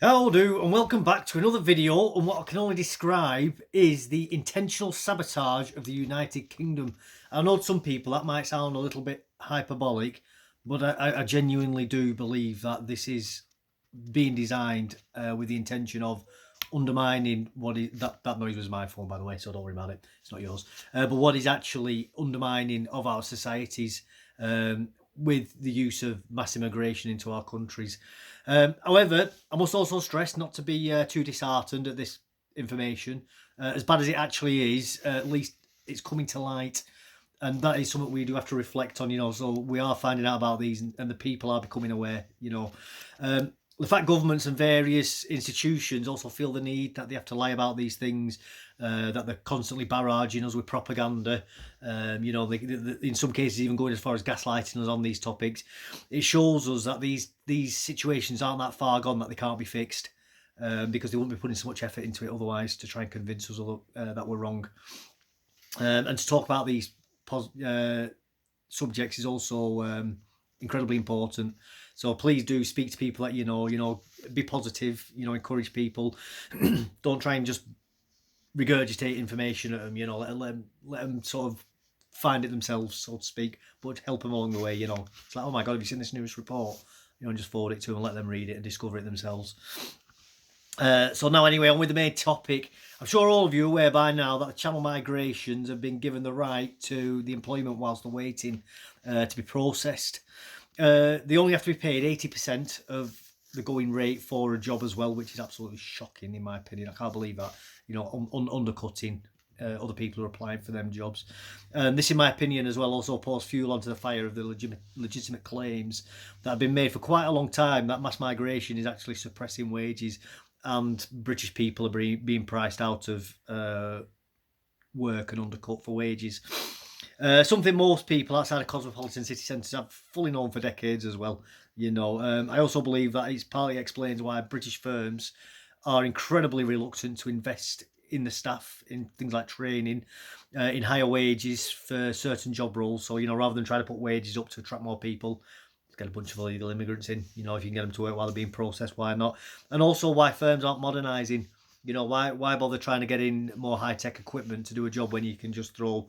How do, and welcome back to another video on what I can only describe is the intentional sabotage of the United Kingdom. I know to some people that might sound a little bit hyperbolic, but I genuinely do believe that this is being designed with the intention of undermining what is that noise was my phone, by the way, so don't worry about it. It's not yours. But what is actually undermining of our societies with the use of mass immigration into our countries. However, I must also stress not to be too disheartened at this information. As bad as it actually is, at least it's coming to light, and that is something we do have to reflect on. So we are finding out about these, and the people are becoming aware. The fact governments and various institutions also feel the need that they have to lie about these things, that they're constantly barraging us with propaganda. In some cases even going as far as gaslighting us on these topics. It shows us that these situations aren't that far gone that they can't be fixed, because they wouldn't be putting so much effort into it otherwise to try and convince us that we're wrong. And to talk about these subjects is also incredibly important. So please do speak to people that be positive, encourage people. Don't try and just regurgitate information at them, let them sort of find it themselves, so to speak, but help them along the way. It's like, oh my God, have you seen this news report? And just forward it to them and let them read it and discover it themselves. So now, anyway, on with the main topic. I'm sure all of you are aware by now that the Channel migrations have been given the right to the employment whilst they're waiting to be processed. They only have to be paid 80% of the going rate for a job as well, which is absolutely shocking in my opinion. I can't believe that, undercutting other people who are applying for them jobs. This, in my opinion, as well, also pours fuel onto the fire of the legitimate claims that have been made for quite a long time that mass migration is actually suppressing wages and British people are being priced out of work and undercut for wages. Something most people outside of cosmopolitan city centres have fully known for decades as well. I also believe that it partly explains why British firms are incredibly reluctant to invest in the staff, in things like training, in higher wages for certain job roles. So, rather than trying to put wages up to attract more people, get a bunch of illegal immigrants in. If you can get them to work while they're being processed, why not? And also why firms aren't modernising. Why bother trying to get in more high-tech equipment to do a job when you can just throw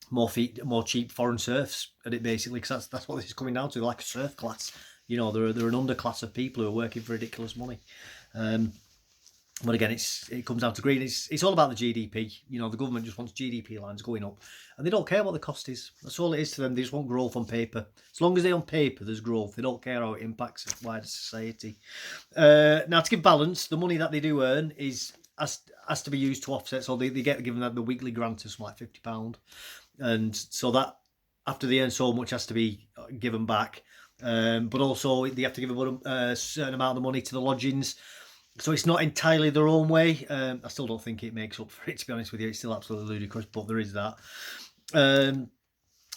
more cheap foreign serfs at it, basically, because that's what this is coming down to, like a serf class. They're an underclass of people who are working for ridiculous money. But again, it comes down to greed. It's all about the GDP. The government just wants GDP lines going up, and they don't care what the cost is. That's all it is to them. They just want growth on paper. As long as they on paper there's growth, they don't care how it impacts wider society. Now, to give balance, the money that they do earn has to be used to offset. So they get given the weekly grant of something like £50, and so that after they earn so much has to be given back. But also they have to give a certain amount of money to the lodgings. So it's not entirely their own way. I still don't think it makes up for it, to be honest with you. It's still absolutely ludicrous, but there is that. And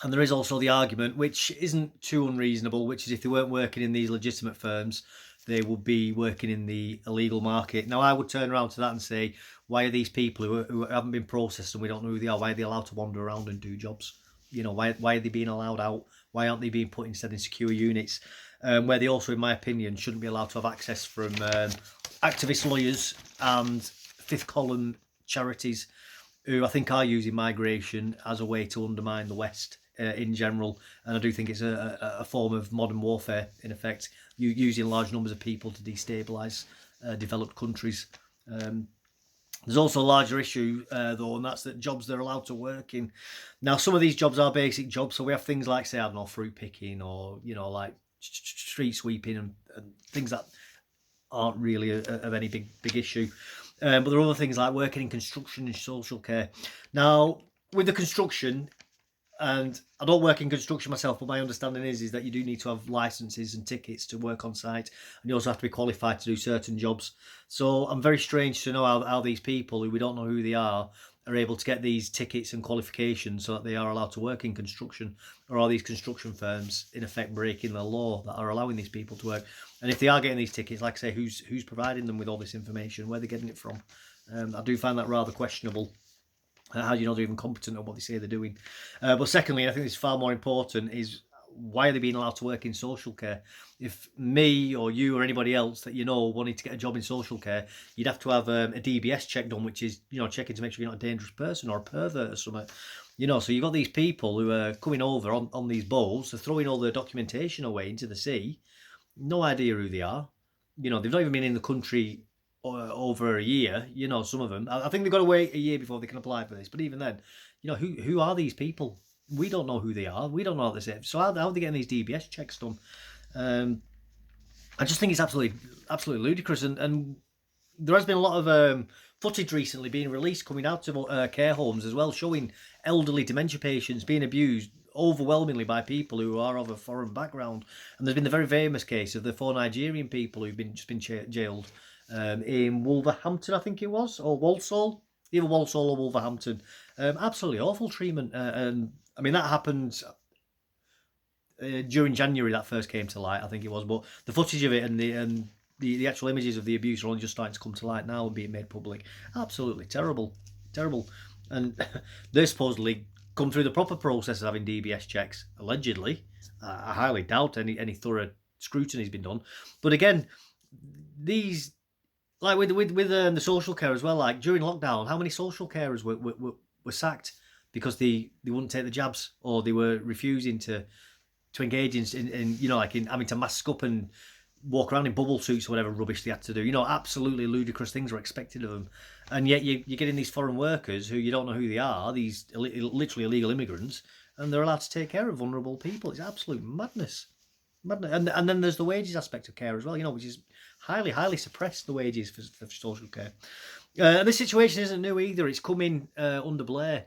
there is also the argument, which isn't too unreasonable, which is if they weren't working in these legitimate firms, they would be working in the illegal market. Now, I would turn around to that and say, why are these people who haven't been processed and we don't know who they are, why are they allowed to wander around and do jobs? Why are they being allowed out? Why aren't they being put instead in secure units? Where they also, in my opinion, shouldn't be allowed to have access from activist lawyers and fifth column charities who I think are using migration as a way to undermine the West in general. And I do think it's a form of modern warfare, in effect, using large numbers of people to destabilise developed countries. There's also a larger issue, though, and that's that jobs they're allowed to work in. Now, some of these jobs are basic jobs, so we have things like, say, I don't know, fruit picking or, like street sweeping and things that aren't really of any big issue. But there are other things like working in construction and social care. Now, with the construction, and I don't work in construction myself, but my understanding is that you do need to have licenses and tickets to work on site, and you also have to be qualified to do certain jobs. So I'm very strange to know how these people, who we don't know who they are able to get these tickets and qualifications so that they are allowed to work in construction, or are these construction firms in effect breaking the law that are allowing these people to work? And if they are getting these tickets, like I say, who's providing them with all this information? Where are they getting it from? I do find that rather questionable. How do you know they're even competent at what they say they're doing? But secondly, I think it's far more important is why are they being allowed to work in social care? If me or you or anybody else that you know wanted to get a job in social care, you'd have to have a DBS check done, which is, you know, checking to make sure you're not a dangerous person or a pervert or something. You know, so you've got these people who are coming over on these boats, they're throwing all their documentation away into the sea, no idea who they are. You know, they've not even been in the country over a year. You know, some of them. I think they've got to wait a year before they can apply for this. But even then, you know, who are these people? We don't know who they are. We don't know what they say. So how are they getting these DBS checks done? I just think it's absolutely ludicrous. And there has been a lot of footage recently being released coming out of care homes as well, showing elderly dementia patients being abused overwhelmingly by people who are of a foreign background. And there's been the very famous case of the 4 Nigerian people who've just been jailed in Wolverhampton, I think it was, or Walsall, either Walsall or Wolverhampton. Absolutely awful treatment. And I mean, that happened during January, that first came to light, I think it was. But the footage of it and the actual images of the abuse are only just starting to come to light now and being made public. Absolutely terrible. And they're supposedly come through the proper process of having DBS checks, allegedly. I highly doubt any thorough scrutiny's been done. But again, these, like with the social care as well, like during lockdown, how many social carers were sacked because they wouldn't take the jabs, or they were refusing to engage in you know, like in having to mask up and walk around in bubble suits or whatever rubbish they had to do. You know, absolutely ludicrous things were expected of them. And yet you're getting these foreign workers who you don't know who they are, these literally illegal immigrants, and they're allowed to take care of vulnerable people. It's absolute madness. And then there's the wages aspect of care as well, you know, which is highly suppressed, the wages for social care. This situation isn't new either. It's coming under Blair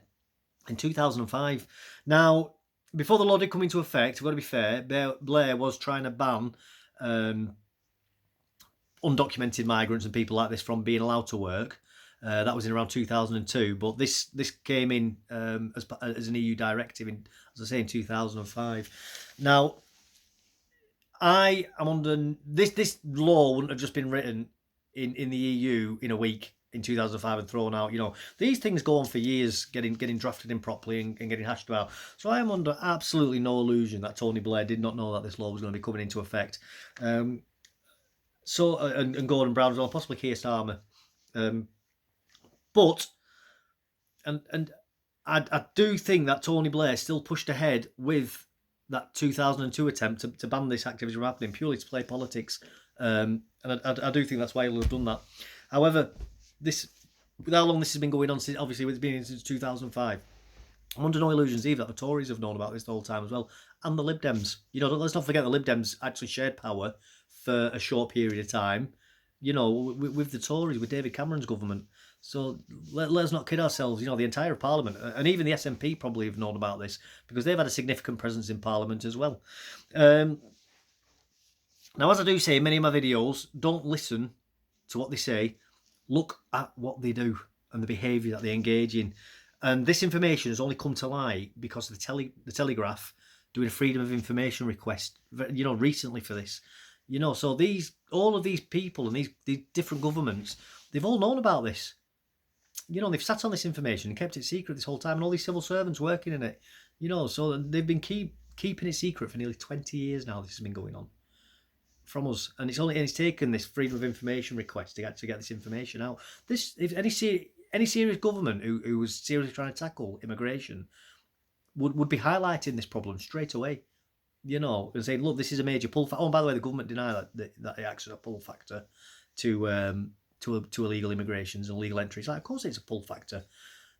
in 2005. Now, before the law did come into effect, we've got to be fair, Blair was trying to ban undocumented migrants and people like this from being allowed to work. That was in around 2002, but this came in as an EU directive in, as I say, in 2005. Now, I am under this law wouldn't have just been written in the EU in a week in 2005 and thrown out. You know, these things go on for years, getting drafted in properly and getting hashed about. So I am under absolutely no illusion that Tony Blair did not know that this law was going to be coming into effect. So and Gordon Brown as well, possibly Keir Starmer. But I do think that Tony Blair still pushed ahead with that 2002 attempt to ban this activity from happening purely to play politics. And I do think that's why he'll have done that. However, with how long this has been going on, since obviously it's been since 2005, I'm under no illusions either that the Tories have known about this the whole time as well, and the Lib Dems. You know, let's not forget the Lib Dems actually shared power for a short period of time, you know, with the Tories, with David Cameron's government. So let's not kid ourselves. You know, the entire Parliament, and even the SNP probably have known about this because they've had a significant presence in Parliament as well. Now, as I do say in many of my videos, don't listen to what they say. Look at what they do and the behaviour that they engage in. And this information has only come to light because of the Telegraph doing a freedom of information request, you know, recently for this. You know, so all of these people and these different governments, they've all known about this. You know, they've sat on this information and kept it secret this whole time, and all these civil servants working in it. You know, so they've been keeping it secret for nearly 20 years now. This has been going on from us, and it's taken this freedom of information request to get this information out. If any serious government who was seriously trying to tackle immigration would be highlighting this problem straight away. You know, and saying, look, this is a major pull factor. Oh, and by the way, the government deny that it acts as a pull factor to illegal immigrations and illegal entries. Like, of course it's a pull factor.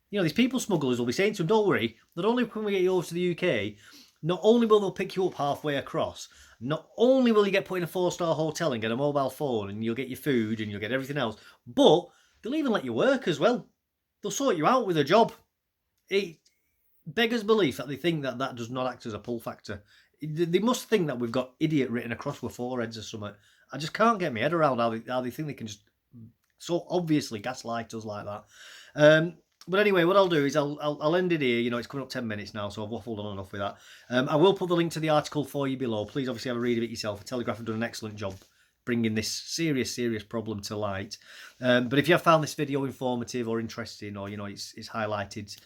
You know, these people smugglers will be saying to them, don't worry, not only can we get you over to the UK, not only will they pick you up halfway across, not only will you get put in a 4-star hotel and get a mobile phone and you'll get your food and you'll get everything else, but they'll even let you work as well. They'll sort you out with a job. It beggars belief that they think that does not act as a pull factor. They must think that we've got idiot written across our foreheads or something. I just can't get my head around how they think they can just so obviously gaslight us like that. But anyway, what I'll do is I'll end it here. You know, it's coming up 10 minutes now, so I've waffled on enough with that. I will put the link to the article for you below. Please obviously have a read of it yourself. The Telegraph have done an excellent job bringing this serious problem to light. But if you have found this video informative or interesting, or, you know, it's highlighted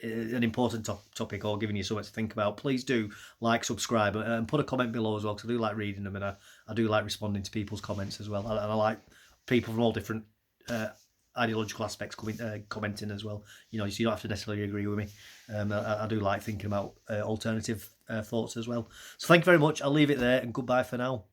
an important topic or giving you something to think about, please do like, subscribe, and put a comment below as well, because I do like reading them, and I do like responding to people's comments as well. And I like people from all different ideological aspects commenting as well. You know, so you don't have to necessarily agree with me. I do like thinking about alternative thoughts as well. So thank you very much. I'll leave it there, and goodbye for now.